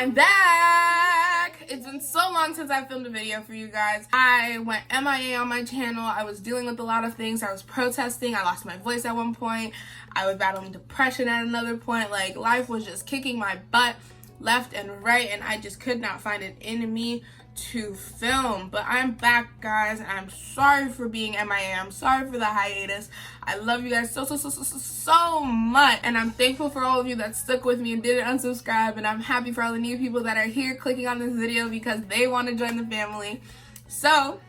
I'm back! It's been so long since I filmed a video for you guys. I went MIA on my channel. I was dealing with a lot of things. I was protesting. I lost my voice at one point. I was battling depression at another point. Like, life was just kicking my butt left and right, and I just could not find it in me to film. But I'm back, guys, and I'm sorry for being MIA. I'm sorry for the hiatus. I love you guys so much, and I'm thankful for all of you that stuck with me and didn't unsubscribe, and I'm happy for all the new people that are here clicking on this video because they want to join the family. So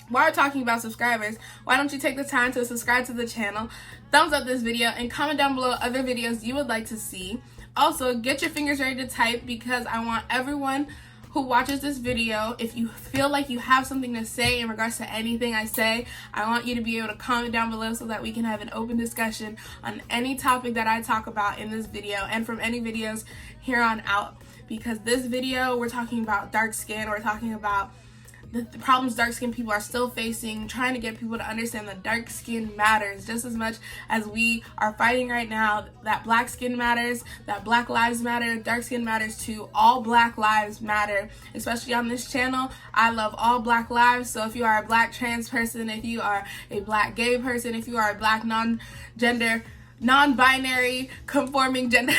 while we're talking about subscribers, why don't you take the time to subscribe to the channel, thumbs up this video, and comment down below other videos you would like to see. Also, get your fingers ready to type because I want everyone who watches this video, if you feel like you have something to say in regards to anything I say, I want you to be able to comment down below so that we can have an open discussion on any topic that I talk about in this video and from any videos here on out. Because this video, we're talking about dark skin, we're talking about the problems dark skinned people are still facing, trying to get people to understand that dark skin matters just as much as we are fighting right now, that black skin matters, that black lives matter, dark skin matters too. All black lives matter, especially on this channel. I love all black lives. So if you are a black trans person, if you are a black gay person, if you are a black non-gender, non-binary conforming gender,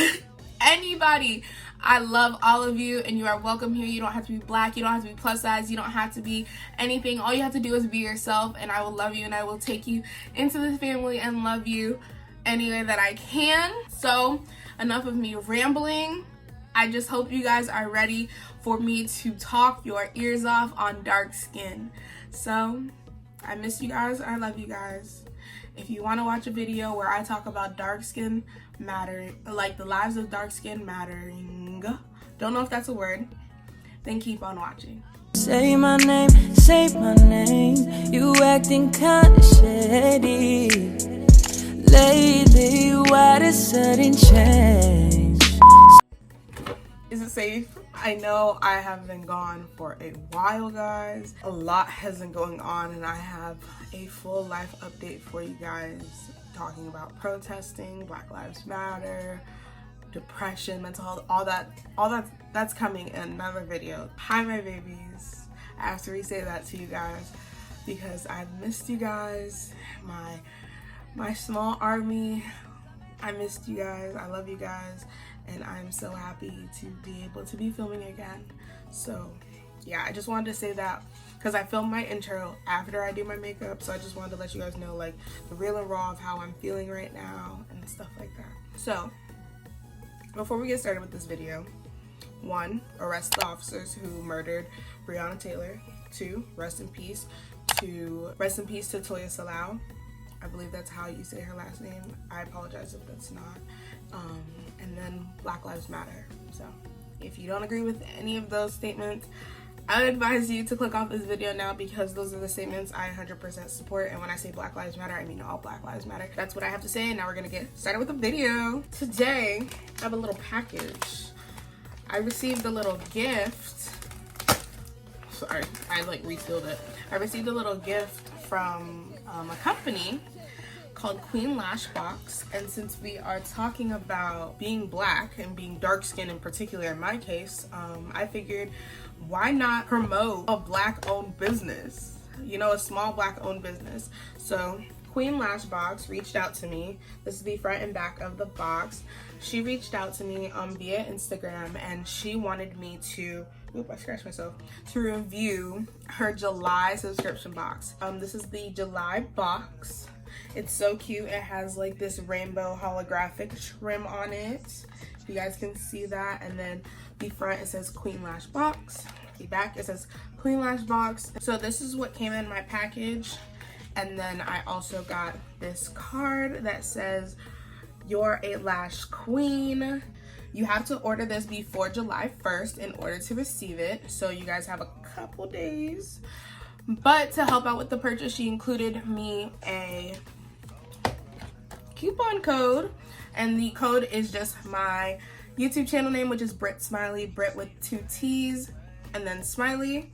anybody, I love all of you and you are welcome here. You don't have to be black, you don't have to be plus size, you don't have to be anything. All you have to do is be yourself, and I will love you and I will take you into this family and love you any way that I can. So enough of me rambling. I just hope you guys are ready for me to talk your ears off on dark skin. So I miss you guys, I love you guys. If you want to watch a video where I talk about dark skin mattering, like the lives of dark skin mattering, don't know if that's a word, then keep on watching. Say my name, you acting kinda shady lately, why the sudden change? Is it safe? I know I have been gone for a while, guys. A lot has been going on, and I have a full life update for you guys, talking about protesting, Black Lives Matter, depression, mental health, all that's coming in another video. Hi, my babies. I have to re-say that to you guys because I've missed you guys, my small army. I missed you guys. I love you guys, and I'm so happy to be able to be filming again. So yeah, I just wanted to say that because I filmed my intro after I do my makeup, so I just wanted to let you guys know like the real and raw of how I'm feeling right now and stuff like that. So before we get started with this video, 1, arrest the officers who murdered Breonna Taylor. 2, rest in peace to Toya Salau. I believe that's how you say her last name. I apologize if that's not. And then Black Lives Matter. So if you don't agree with any of those statements, I would advise you to click off this video now because those are the statements I 100% support. And when I say Black Lives Matter, I mean all Black Lives Matter. That's what I have to say, and now we're gonna get started with the video. Today, I have a little package. I received a little gift. Sorry, I like resealed it. I received a little gift from a company called Queen Lash Box, and since we are talking about being black and being dark skinned in particular in my case, I figured why not promote a black owned business, you know, a small black owned business. So Queen Lash Box reached out to me. This is the front and back of the box. She reached out to me via Instagram, and she wanted me to, I scratched myself, to review her July subscription box. This is the July box. It's so cute. It has like this rainbow holographic trim on it. You guys can see that. And then the front, it says Queen Lash Box. The back, it says Queen Lash Box. So this is what came in my package. And then I also got this card that says, "You're a lash queen." You have to order this before July 1st in order to receive it. So you guys have a couple days. But to help out with the purchase, she included me a coupon code, and the code is just my YouTube channel name, which is Brit Smiley, Brit with 2 T's and then Smiley.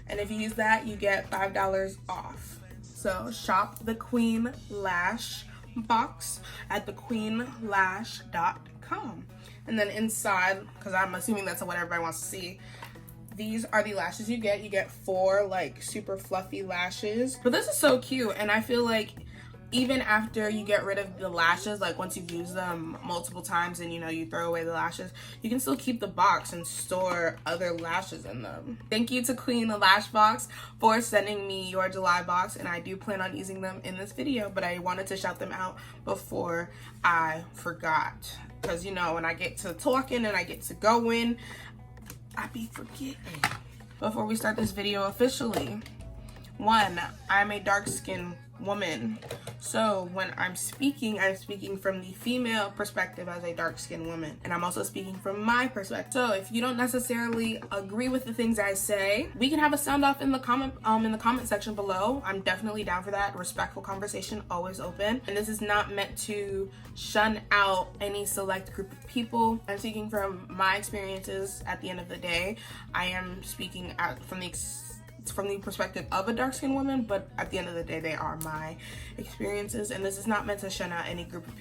And if you use that, you get $5 off. So shop the Queen Lash box at thequeenlash.com. And then inside, because I'm assuming that's what everybody wants to see, these are the lashes you get. You get 4 like super fluffy lashes. But this is so cute, and I feel like even after you get rid of the lashes, like once you've used them multiple times and you know you throw away the lashes, you can still keep the box and store other lashes in them. Thank you to Queen the Lash Box for sending me your July box, and I do plan on using them in this video, but I wanted to shout them out before I forgot, because you know when I get to talking and I get to going, I be forgetting. Before we start this video officially, 1, I'm a dark-skinned woman, so when I'm speaking from the female perspective as a dark-skinned woman, and I'm also speaking from my perspective. So if you don't necessarily agree with the things I say, we can have a sound off in the comment section below. I'm definitely down for that. Respectful conversation, always open, and this is not meant to shun out any select group of people. I'm speaking from my experiences. At the end of the day, I am speaking out from the perspective of a dark-skinned woman, but at the end of the day, they are my experiences, and this is not meant to shun out any group of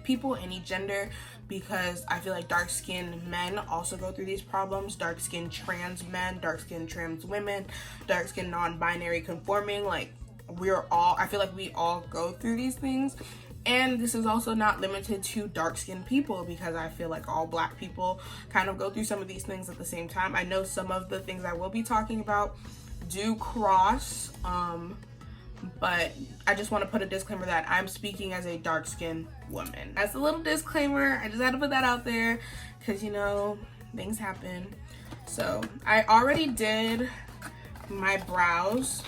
people, any gender, because I feel like dark-skinned men also go through these problems. Dark-skinned trans men, dark-skinned trans women, dark-skinned non-binary conforming, like I feel like we all go through these things. And this is also not limited to dark-skinned people, because I feel like all Black people kind of go through some of these things at the same time. I know some of the things I will be talking about do cross, but I just want to put a disclaimer that I'm speaking as a dark-skinned woman. That's a little disclaimer. I just had to put that out there because, you know, things happen. So I already did my brows,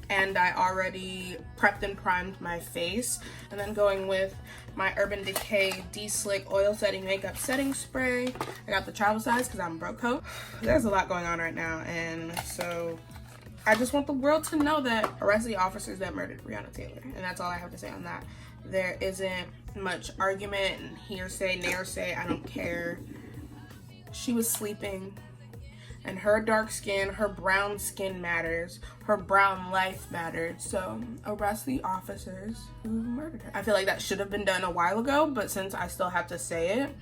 and I already prepped and primed my face, and then going with my Urban Decay De-Slick Oil Setting Makeup Setting Spray. I got the travel size because I'm broke hoe. There's a lot going on right now, and so I just want the world to know that arrest the officers that murdered Breonna Taylor, and that's all I have to say on that. There isn't much argument and hearsay, naysay, I don't care. She was sleeping, and her dark skin, her brown skin matters, her brown life mattered. So arrest the officers who murdered her. I feel like that should have been done a while ago, but since I still have to say it,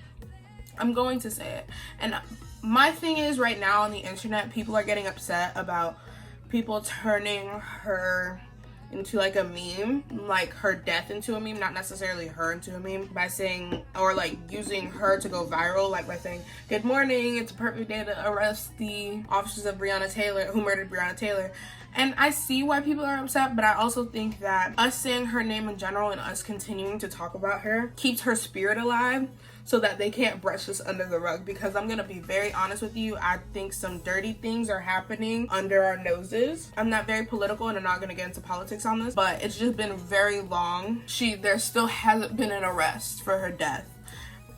I'm going to say it. And my thing is, right now on the internet, people are getting upset about people turning her into like a meme, like her death into a meme, not necessarily her into a meme, by saying, or like using her to go viral, like by saying, "Good morning, it's a perfect day to arrest the officers of Breonna Taylor, who murdered Breonna Taylor." And I see why people are upset, but I also think that us saying her name in general and us continuing to talk about her keeps her spirit alive, so that they can't brush this under the rug. Because I'm gonna be very honest with you, I think some dirty things are happening under our noses. I'm not very political and I'm not gonna get into politics on this, but it's just been very long. There still hasn't been an arrest for her death.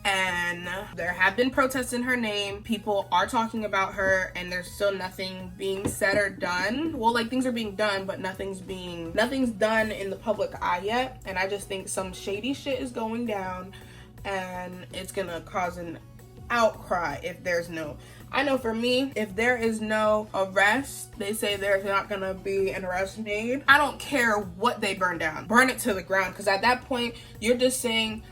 And there have been protests in her name. People are talking about her, and there's still nothing being said or done. Well, like, things are being done, but nothing's done in the public eye yet. And I just think some shady shit is going down, and it's gonna cause an outcry if there's no, I know for me, if there is no arrest, they say there's not gonna be an arrest made. I don't care what they burn down. Burn it to the ground, because at that point, you're just saying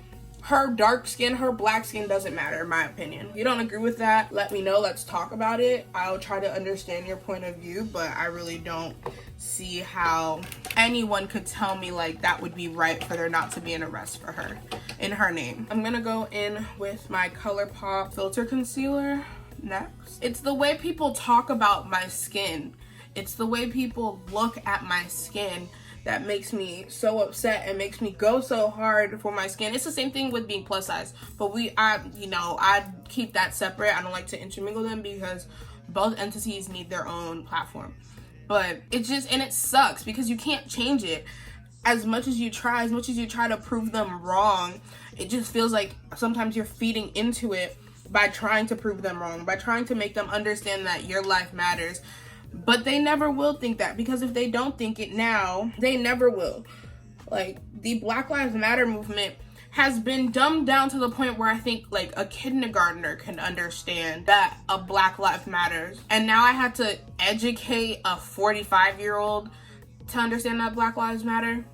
her dark skin, her black skin doesn't matter, in my opinion. If you don't agree with that, let me know. Let's talk about it. I'll try to understand your point of view, but I really don't see how anyone could tell me like that would be right for there not to be an arrest for her in her name. I'm gonna go in with my ColourPop Filter Concealer next. It's the way people talk about my skin. It's the way people look at my skin that makes me so upset and makes me go so hard for my skin. It's the same thing with being plus size, but I keep that separate. I don't like to intermingle them because both entities need their own platform. But it's just, and it sucks because you can't change it. As much as you try to prove them wrong, it just feels like sometimes you're feeding into it by trying to prove them wrong, by trying to make them understand that your life matters. But they never will think that, because if they don't think it now, they never will. Like, the Black Lives Matter movement has been dumbed down to the point where I think like a kindergartner can understand that a Black Life matters. And now I had to educate a 45-year-old to understand that Black Lives Matter.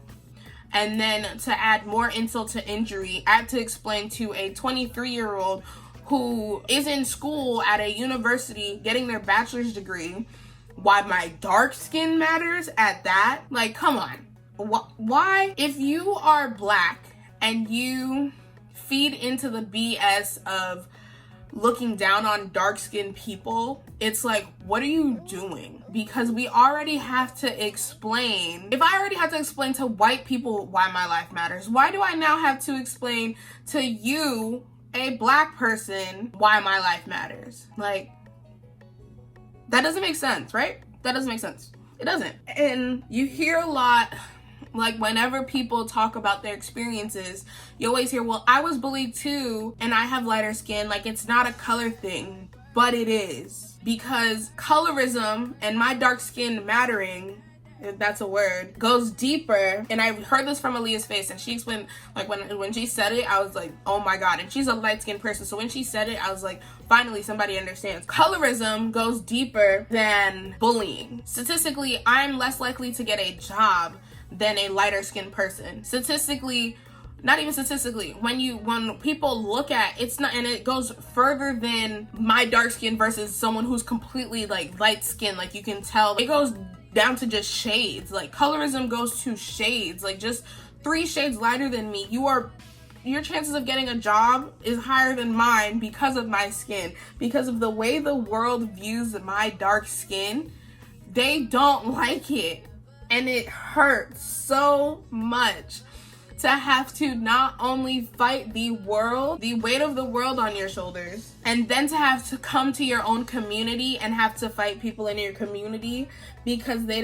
And then to add more insult to injury, I had to explain to a 23-year-old who is in school at a university getting their bachelor's degree why my dark skin matters at that. Like, come on. Why? If you are black and you feed into the BS of looking down on dark-skinned people, it's like, what are you doing? Because we already have to explain. If I already have to explain to white people why my life matters, why do I now have to explain to you, a black person, why my life matters? Like, that doesn't make sense, right? That doesn't make sense. It doesn't. And you hear a lot, like, whenever people talk about their experiences, you always hear, well, I was bullied too, and I have lighter skin. Like, it's not a color thing, but it is. Because colorism and my dark skin mattering, if that's a word, goes deeper. And I heard this from Aaliyah's face, and she explained, like, when she said it, I was like, oh my God. And she's a light-skinned person, so when she said it, I was like, finally somebody understands. Colorism goes deeper than bullying. Statistically, I'm less likely to get a job than a lighter skinned person. Statistically, not even statistically, when people look at, it's not, and it goes further than my dark skin versus someone who's completely like light skin. Like, you can tell it goes down to just shades. Like, colorism goes to shades, like just 3 shades lighter than me. Your chances of getting a job is higher than mine because of my skin, because of the way the world views my dark skin. They don't like it. And it hurts so much to have to not only fight the world, the weight of the world on your shoulders, and then to have to come to your own community and have to fight people in your community because they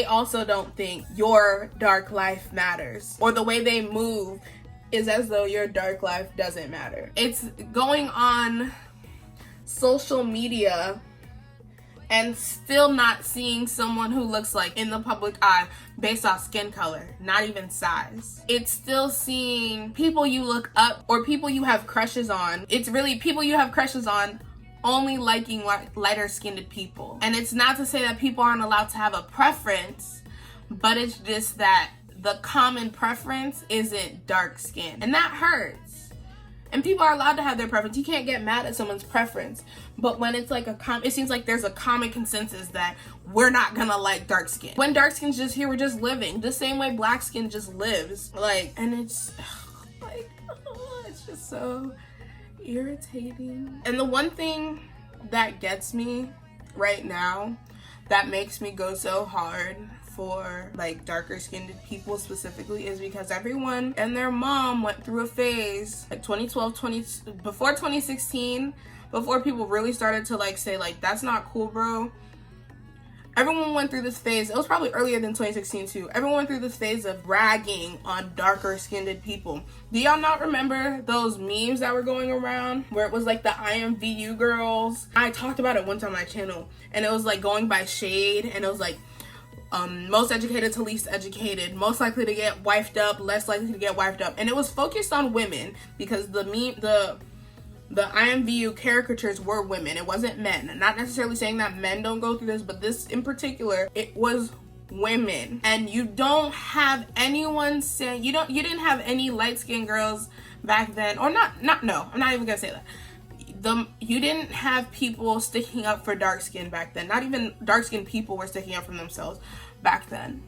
also don't think your dark life matters, or the way they move is as though your dark life doesn't matter. It's going on social media and still not seeing someone who looks like in the public eye based off skin color, not even size. It's still seeing people you look up or people you have crushes on. It's really people you have crushes on only liking lighter skinned people. And it's not to say that people aren't allowed to have a preference, but it's just that the common preference isn't dark skin, and that hurts. And people are allowed to have their preference. You can't get mad at someone's preference. But when it's like it seems like there's a common consensus that we're not gonna like dark skin. When dark skin's just here, we're just living. The same way black skin just lives. Like, and it's like, it's just so irritating. And the one thing that gets me right now, that makes me go so hard for like darker skinned people specifically, is because everyone and their mom went through a phase like 2012, before 2016, before people really started to like say like, that's not cool, bro. Everyone went through this phase. It was probably earlier than 2016 too. Everyone went through this phase of ragging on darker skinned people. Do y'all not remember those memes that were going around where it was like the IMVU girls? I talked about it once on my channel, and it was like going by shade, and it was like most educated to least educated, most likely to get wifed up, less likely to get wifed up. And it was focused on women because the IMVU caricatures were women. It wasn't men. I'm not necessarily saying that men don't go through this, but this in particular, it was women. And you don't have anyone saying, you didn't have any light-skinned girls back then, or no, I'm not even gonna say that. You didn't have people sticking up for dark skin back then. Not even dark skinned people were sticking up for themselves back then,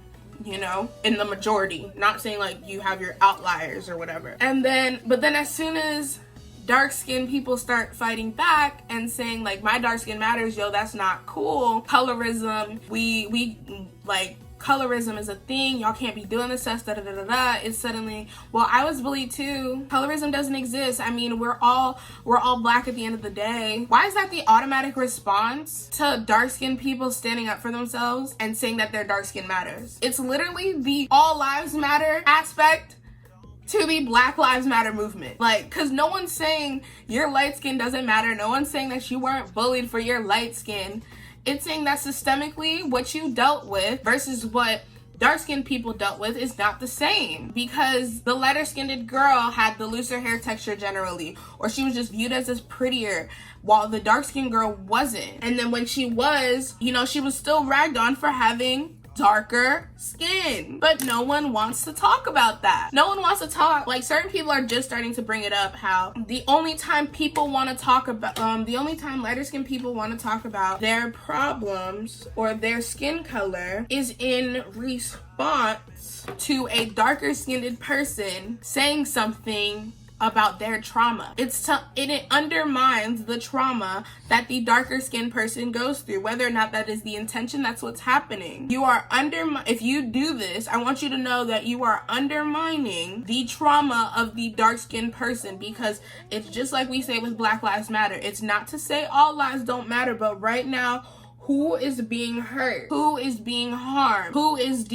you know, in the majority. Not saying like you have your outliers or whatever. But then as soon as dark skinned people start fighting back and saying like, my dark skin matters, yo, that's not cool. Colorism, we like, colorism is a thing, y'all can't be doing this stuff, it's suddenly, well, I was bullied too. Colorism doesn't exist. I mean, we're all black at the end of the day. Why is that the automatic response to dark-skinned people standing up for themselves and saying that their dark skin matters? It's literally the all lives matter aspect to the Black Lives Matter movement. Like, cause no one's saying your light skin doesn't matter. No one's saying that you weren't bullied for your light skin. It's saying that systemically what you dealt with versus what dark-skinned people dealt with is not the same, because the lighter-skinned girl had the looser hair texture generally, or she was just viewed as this prettier, while the dark-skinned girl wasn't. And then when she was, you know, she was still ragged on for having darker skin, but no one wants to talk about that. No one wants to talk. Like, certain people are just starting to bring it up, how the only time people want to talk about the only time lighter skinned people want to talk about their problems or their skin color is in response to a darker skinned person saying something about their trauma. It undermines the trauma that the darker skinned person goes through. Whether or not that is the intention, that's what's happening. You are if you do this, I want you to know that you are undermining the trauma of the dark skinned person, because it's just like we say with Black Lives Matter. It's not to say all lives don't matter, but right now, who is being hurt? Who is being harmed? Who is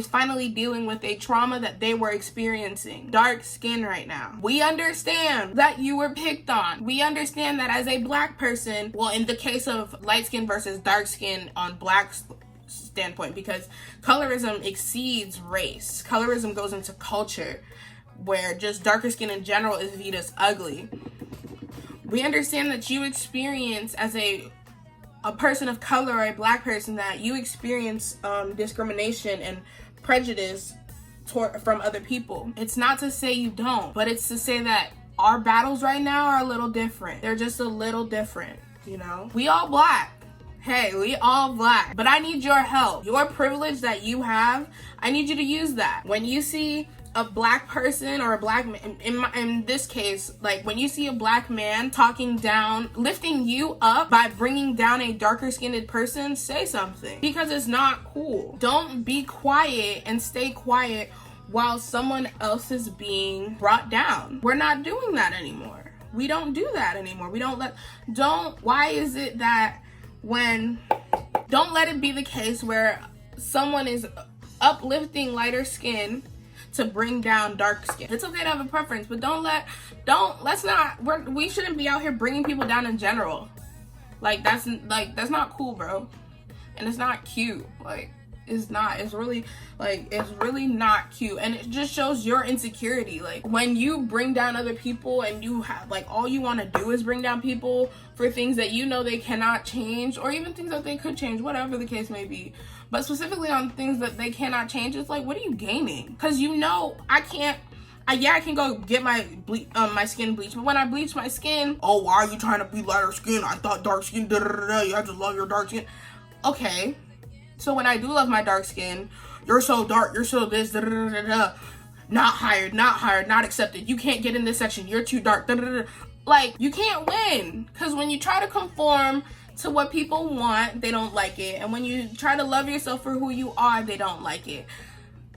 finally dealing with a trauma that they were experiencing? Dark skin right now. We understand that you were picked on. We understand that as a Black person, well, in the case of light skin versus dark skin on Black standpoint, because colorism exceeds race. Colorism goes into culture, where just darker skin in general is viewed as ugly. We understand that you experience, as a person of color or a Black person, that you experience discrimination and prejudice from other people. It's not to say you don't, but it's to say that our battles right now are a little different. They're just a little different, you know? We all Black. Hey, we all Black. But I need your help. Your privilege that you have, I need you to use that. When you see a Black person or a Black man, in this case, like when you see a Black man talking down, lifting you up by bringing down a darker skinned person, say something, because it's not cool. Don't be quiet and stay quiet while someone else is being brought down. We're not doing that anymore. We don't do that anymore. Why is it that don't let it be the case where someone is uplifting lighter skin to bring down dark skin. It's okay to have a preference, but we shouldn't be out here bringing people down in general. That's not cool, bro. And it's not cute. It's really not cute, and it just shows your insecurity. Like, when you bring down other people and you have, all you want to do is bring down people for things that you know they cannot change, or even things that they could change, whatever the case may be, but specifically on things that they cannot change, it's like, what are you gaining? Because I can go get my skin bleached, but when I bleach my skin, oh, why are you trying to be lighter skin? I thought dark skin, you have to love your dark skin. Okay, so when I do love my dark skin, you're so dark, you're so this, not hired, not accepted, you can't get in this section, you're too dark, you can't win. Because when you try to conform to what people want, they don't like it, and when you try to love yourself for who you are, they don't like it.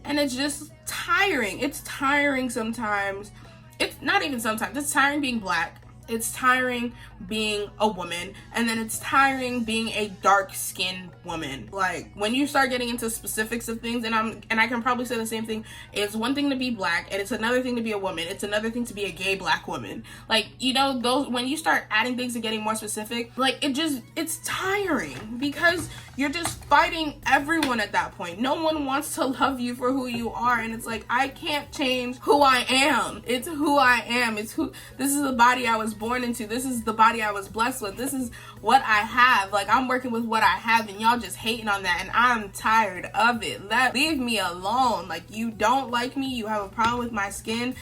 And it's just tiring. It's tiring sometimes. It's not even sometimes. It's tiring being Black. It's tiring being a woman, and then it's tiring being a dark-skinned woman. When you start getting into specifics of things, and I can probably say the same thing, it's one thing to be Black, and it's another thing to be a woman. It's another thing to be a gay Black woman. When you start adding things and getting more specific, it's tiring, because you're just fighting everyone at that point. No one wants to love you for who you are, and it's I can't change who I am. It's who I am. This is the body I was born into. This is the body I was blessed with. This is what I have. I'm working with what I have, and y'all just hating on that, and I'm tired of it. Leave me alone. You don't like me, you have a problem with my skin,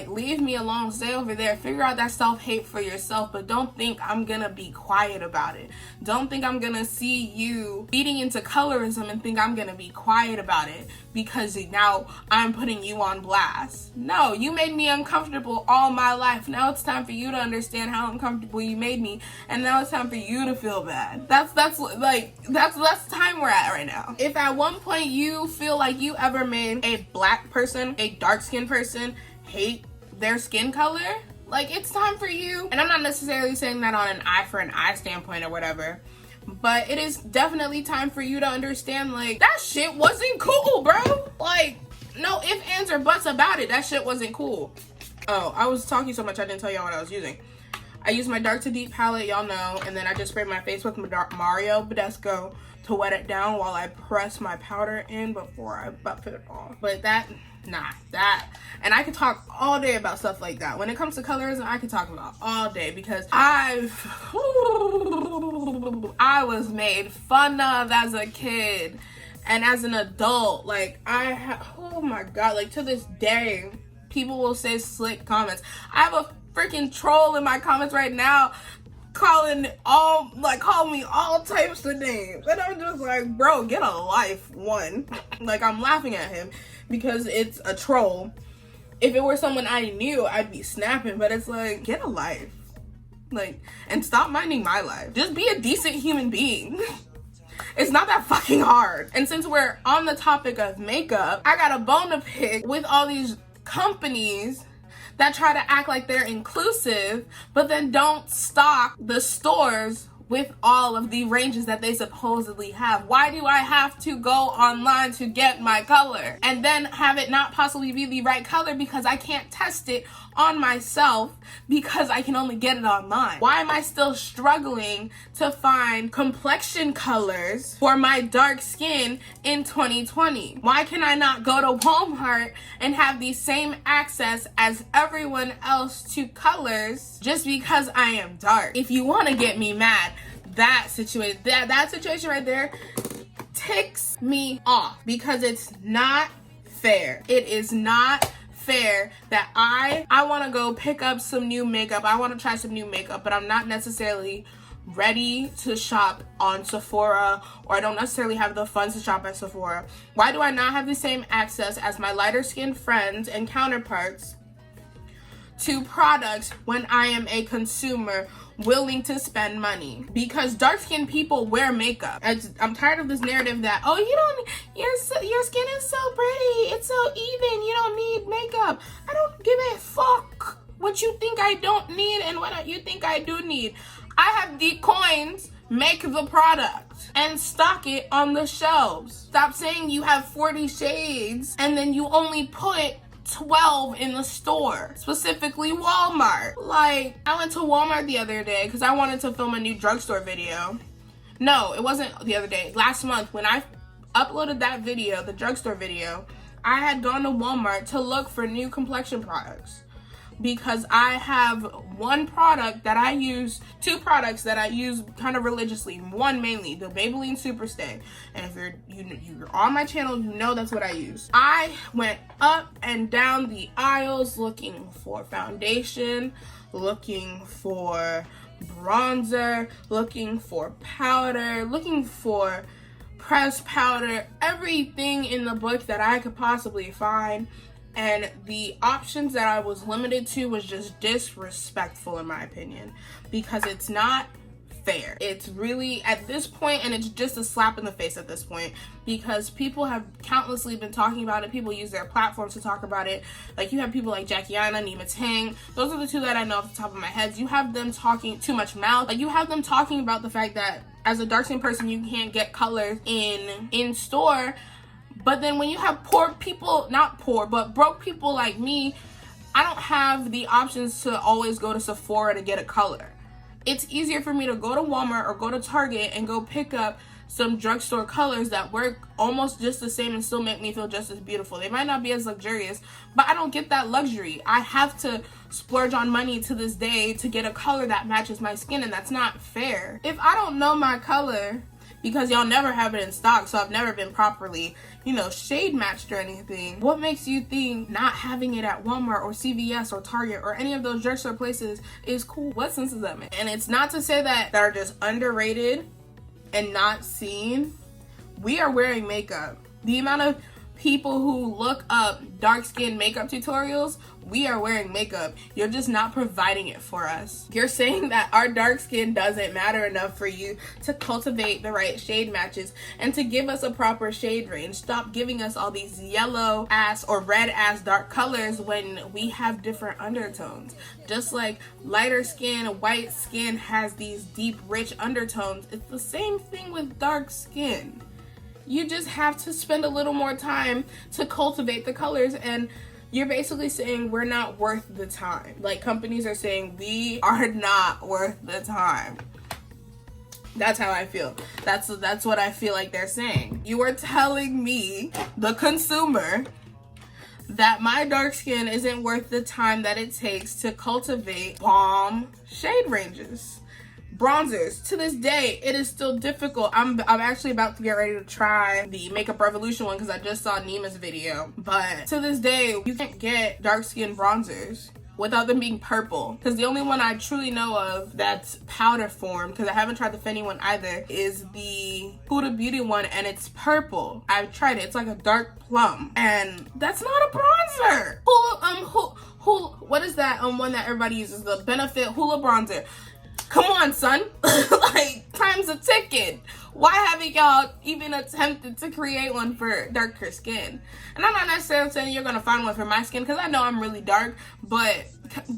leave me alone. Stay over there. Figure out that self-hate for yourself, but don't think I'm gonna be quiet about it. Don't think I'm gonna see you feeding into colorism and think I'm gonna be quiet about it because now I'm putting you on blast. No, you made me uncomfortable all my life. Now it's time for you to understand how uncomfortable you made me, and now it's time for you to feel bad. That's the time we're at right now. If at one point you feel like you ever made a Black person, a dark-skinned person, hate their skin color, it's time for you. And I'm not necessarily saying that on an eye for an eye standpoint or whatever, but it is definitely time for you to understand that shit wasn't cool, bro. No ifs, ands, or buts about it. That shit wasn't cool. Oh, I was talking so much I didn't tell y'all what I was using. I use my dark to deep palette, y'all know, and then I just sprayed my face with Mario Badescu to wet it down while I press my powder in before I buff it off. But and I could talk all day about stuff like that. When it comes to colorism, I could talk about all day, because I was made fun of as a kid, And as an adult, like oh my god, like to this day, people will say slick comments. I have a freaking troll in my comments right now calling me all types of names, and I'm just like, bro, get a life. One, like, I'm laughing at him because it's a troll. If it were someone I knew, I'd be snapping, but it's like, get a life, like, and stop minding my life. Just be a decent human being. It's not that fucking hard. And since we're on the topic of makeup, I got a bone to pick with all these companies that try to act like they're inclusive, but then don't stock the stores with all of the ranges that they supposedly have. Why do I have to go online to get my color and then have it not possibly be the right color because I can't test it on myself because I can only get it online? Why am I still struggling to find complexion colors for my dark skin in 2020? Why can I not go to Walmart and have the same access as everyone else to colors just because I am dark? If you want to get me mad, that situation right there ticks me off because it's not fair. It is not fair that I want to go pick up some new makeup. I want to try some new makeup, but I'm not necessarily ready to shop on Sephora, or I don't necessarily have the funds to shop at Sephora. Why do I not have the same access as my lighter skinned friends and counterparts to products when I am a consumer willing to spend money? Because dark-skinned people wear makeup. I'm tired of this narrative that, oh, your skin is so pretty, it's so even, you don't need makeup. I don't give a fuck what you think I don't need and what you think I do need. I have the coins. Make the product and stock it on the shelves. Stop saying you have 40 shades and then you only put 12 in the store, specifically Walmart. Like, I went to Walmart the other day because I wanted to film a new drugstore video. No, it wasn't the other day. Last month when I uploaded that video, the drugstore video, I had gone to Walmart to look for new complexion products because I have one product that I use, two products that I use kind of religiously. One mainly, the Maybelline Superstay. And if you're on my channel, you know that's what I use. I went up and down the aisles looking for foundation, looking for bronzer, looking for powder, looking for pressed powder, everything in the book that I could possibly find. And the options that I was limited to was just disrespectful in my opinion, because it's not fair. It's really, at this point, and it's just a slap in the face at this point, because people have countlessly been talking about it. People use their platforms to talk about it. Like, you have people like Jackiana, Nima Tang. Those are the two that I know off the top of my head. You have them talking too much mouth. Like, you have them talking about the fact that as a dark-skinned person, you can't get colors in store. But then when you have poor people, not poor, but broke people like me, I don't have the options to always go to Sephora to get a color. It's easier for me to go to Walmart or go to Target and go pick up some drugstore colors that work almost just the same and still make me feel just as beautiful. They might not be as luxurious, but I don't get that luxury. I have to splurge on money to this day to get a color that matches my skin, and that's not fair. If I don't know my color, because y'all never have it in stock, so I've never been properly, shade matched or anything, what makes you think not having it at Walmart or CVS or Target or any of those drugstore places is cool? What sense does that make? And it's not to say that are just underrated and not seen. We are wearing makeup. The amount of people who look up dark skin makeup tutorials, we are wearing makeup. You're just not providing it for us. You're saying that our dark skin doesn't matter enough for you to cultivate the right shade matches and to give us a proper shade range. Stop giving us all these yellow ass or red ass dark colors when we have different undertones. Just like lighter skin, white skin has these deep, rich undertones, it's the same thing with dark skin. You just have to spend a little more time to cultivate the colors, and you're basically saying we're not worth the time. Like, companies are saying we are not worth the time. That's how I feel. That's what I feel like they're saying. You are telling me, the consumer, that my dark skin isn't worth the time that it takes to cultivate bomb shade ranges. Bronzers, to this day, it is still difficult. I'm actually about to get ready to try the Makeup Revolution one because I just saw Nima's video. But to this day, you can't get dark skin bronzers without them being purple, because the only one I truly know of that's powder form, because I haven't tried the Fenty one either, is the Huda Beauty one, and it's purple. I've tried it. It's like a dark plum, and that's not a bronzer. What is that one that everybody uses? The Benefit Hula bronzer. Come on, son. Like, time's a ticking. Why haven't y'all even attempted to create one for darker skin? And I'm not necessarily saying you're gonna find one for my skin, because I know I'm really dark, but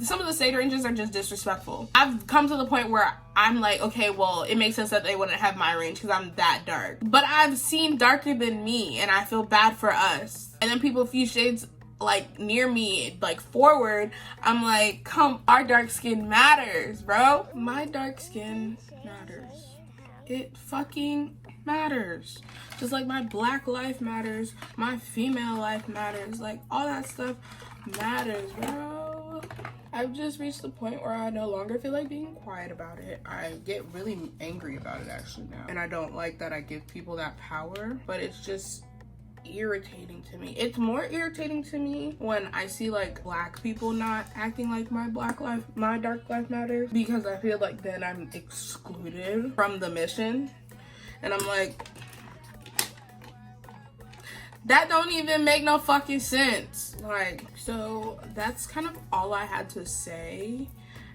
some of the shade ranges are just disrespectful. I've come to the point where I'm like, okay, well, it makes sense that they wouldn't have my range because I'm that dark. But I've seen darker than me, and I feel bad for us. And then people a few shades like near me, like forward, I'm like, come, our dark skin matters, bro. My dark skin matters. It fucking matters. Just like my black life matters, my female life matters, like all that stuff matters, bro. I've just reached the point where I no longer feel like being quiet about it. I get really angry about it actually now, and I don't like that I give people that power, but it's just irritating to me. It's more irritating to me when I see like black people not acting like my dark life matters, because I feel like then I'm excluded from the mission, and I'm like, that don't even make no fucking sense. Like, so that's kind of all I had to say.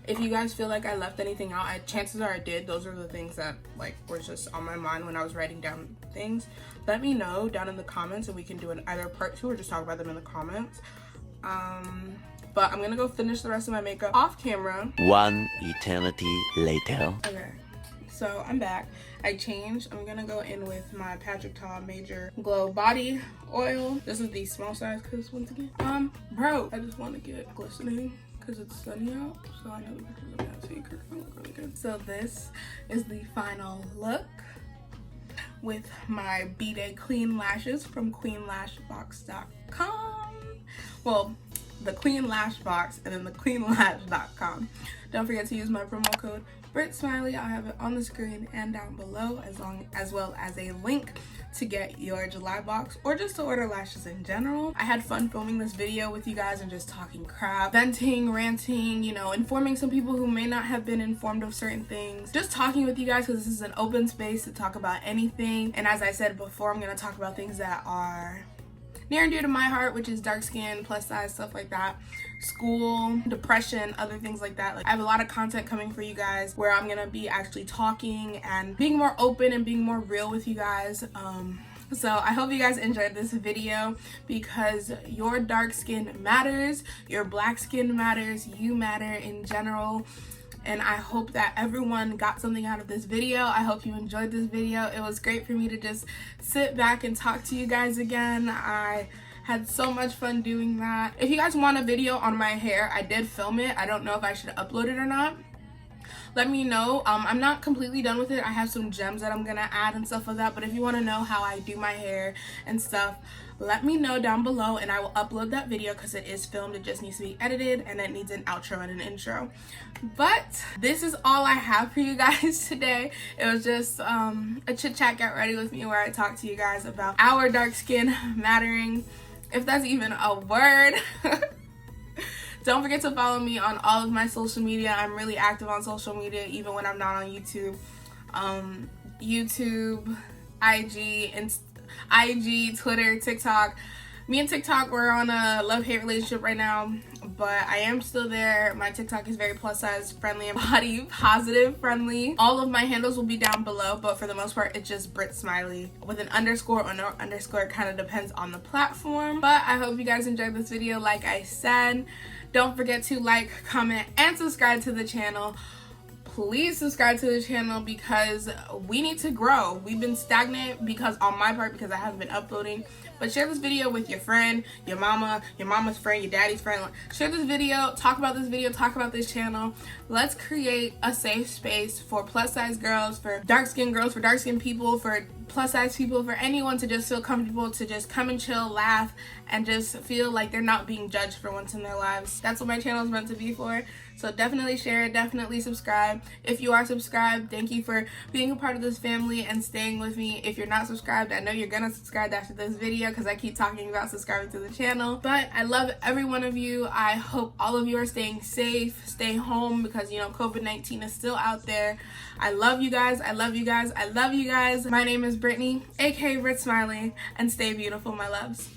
If you guys feel like I left anything out, chances are I did. Those are the things that like were just on my mind when I was writing down things. Let me know down in the comments, and we can do either part 2 or just talk about them in the comments. But I'm gonna go finish the rest of my makeup off camera. One eternity later. Okay, so I'm back. I changed. I'm gonna go in with my Patrick Ta Major Glow Body Oil. This is the small size, because once again, bro, I just want to get glistening because it's sunny out, so I know the pictures of that secret look really good. So this is the final look with my B-Day Clean Lashes from queenlashbox.com. Well, the Queen Lash Box and then the queenlash.com. Don't forget to use my promo code BritSmiley. I'll have it on the screen and down below, as well as a link to get your July box or just to order lashes in general. I had fun filming this video with you guys and just talking crap, venting, ranting, you know, informing some people who may not have been informed of certain things. Just talking with you guys because this is an open space to talk about anything. And as I said before, I'm going to talk about things that are near and dear to my heart, which is dark skin, plus size, stuff like that, school, depression, other things like that. Like, I have a lot of content coming for you guys where I'm gonna be actually talking and being more open and being more real with you guys. So I hope you guys enjoyed this video, because your dark skin matters, your black skin matters, you matter in general. And I hope that everyone got something out of this video. I hope you enjoyed this video. It was great for me to just sit back and talk to you guys again. I had so much fun doing that. If you guys want a video on my hair, I did film it. I don't know if I should upload it or not. Let me know. I'm not completely done with it. I have some gems that I'm gonna add and stuff like that, but if you want to know how I do my hair and stuff, let me know down below and I will upload that video, because it is filmed. It just needs to be edited and it needs an outro and an intro. But this is all I have for you guys today. It was just a chit chat, get ready with me, where I talk to you guys about our dark skin mattering, if that's even a word. Don't forget to follow me on all of my social media. I'm really active on social media, even when I'm not on YouTube. YouTube, IG, Twitter, TikTok. Me and TikTok, we're on a love-hate relationship right now, but I am still there. My TikTok is very plus-size friendly and body positive friendly. All of my handles will be down below, but for the most part, it's just BritSmiley with an underscore or no underscore. It kind of depends on the platform. But I hope you guys enjoyed this video. Like I said, don't forget to like, comment, and subscribe to the channel. Please subscribe to the channel, because we need to grow. We've been stagnant, because on my part, because I haven't been uploading, But share this video with your friend, your mama's friend, your daddy's friend. Share this video, talk about this video, talk about this channel. Let's create a safe space for plus size girls, for dark skinned girls, for dark skinned people, for plus size people, for anyone to just feel comfortable to just come and chill, laugh, and just feel like they're not being judged for once in their lives. That's what my channel is meant to be for. So definitely share it, definitely subscribe. If you are subscribed, thank you for being a part of this family and staying with me. If you're not subscribed, I know you're gonna subscribe after this video because I keep talking about subscribing to the channel. But I love every one of you. I hope all of you are staying safe, stay home, because you know COVID-19 is still out there. I love you guys, I love you guys, I love you guys. My name is Brittany, aka Brit Smiley, and stay beautiful, my loves.